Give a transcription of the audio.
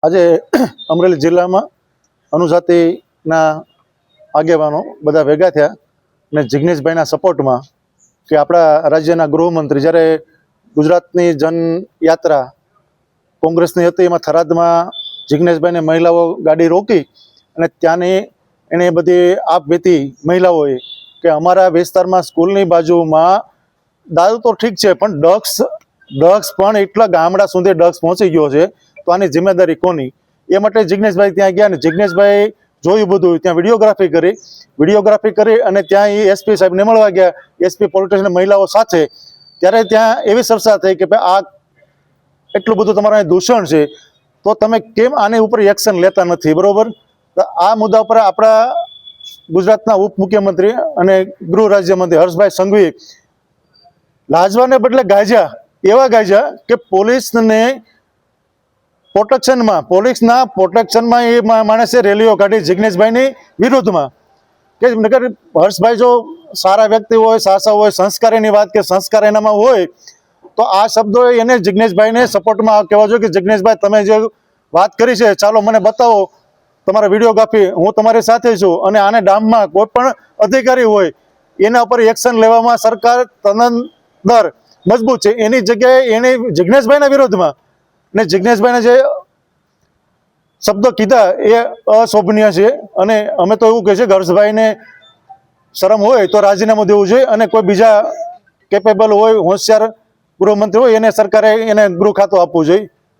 આજે અમરેલી જિલ્લામાં અનુજાતિના આગેવાનો બધા ભેગા થયા અને જિગ્નેશભાઈના સપોર્ટમાં કે આપણા રાજ્યના ગૃહમંત્રી જ્યારે ગુજરાતની જનયાત્રા કોંગ્રેસની હતી એમાં થરાદમાં જિગ્નેશભાઈને મહિલાઓ ગાડી રોકી અને ત્યાંની એને બધી આપવીતી મહિલાઓએ કે અમારા વિસ્તારમાં સ્કૂલની બાજુમાં દારૂ તો ઠીક છે પણ ડ્રગ્સ પણ એટલા ગામડા સુધી ડ્રગ્સ પહોંચી ગયો છે, તો આની જિમ્મેદારી કોની? એ માટે જિગ્નેશભાઈ ત્યાં ગયા અને જિગ્નેશભાઈ જોયું બધું, ત્યાં વિડીયોગ્રાફી કરી અને ત્યાં એ એસપી સાહેબને મળવા ગયા, એસપી પોલીસ સ્ટેશન મહિલાઓ સાથે. ત્યારે ત્યાં એવી ચર્ચા થઈ કે ભાઈ આ એટલું બધું તમારા દૂષણ છે તો તમે કેમ આની ઉપર એક્શન લેતા નથી? બરોબર, તો આ મુદ્દા પર આપણા ગુજરાતના ઉપમુખ્યમંત્રી અને ગૃહ રાજ્યમંત્રી હર્ષભાઈ સંઘવીએ લાજવાને બદલે ગાજ્યા કે પોલીસના પ્રોટેક્શનમાં એ માણસે રેલીઓ કાઢી જિગ્નેશભાઈની વિરુદ્ધમાં. કે નગર હર્ષભાઈ જો સારા વ્યક્તિ હોય, સાસા હોય, સંસ્કારીની વાત કે સંસ્કાર એનામાં હોય તો આ શબ્દો એને જિગ્નેશભાઈને સપોર્ટમાં કહેવા જોઈએ કે જિગ્નેશભાઈ તમે જે વાત કરી છે ચાલો મને બતાવો તમારા વિડીયોગ્રાફી, હું તમારી સાથે છું અને આને ડામમાં કોઈ પણ અધિકારી હોય એના ઉપર એક્શન લેવામાં સરકાર તનદર મજબૂત છે. એની જગ્યાએ એને જિગ્નેશભાઈના વિરોધમાં ને જિગ્નેશભાઈને જે શબ્દો કીધા એ અશોભનીય છે અને અમે તો એવું કહે છે કે હર્ષભાઈને શરમ હોય તો રાજીનામું દેવું જોઈએ અને કોઈ બીજા કેપેબલ હોય, હોશિયાર ગૃહમંત્રી હોય એને સરકારે એને ગૃહ ખાતું આપવું જોઈએ.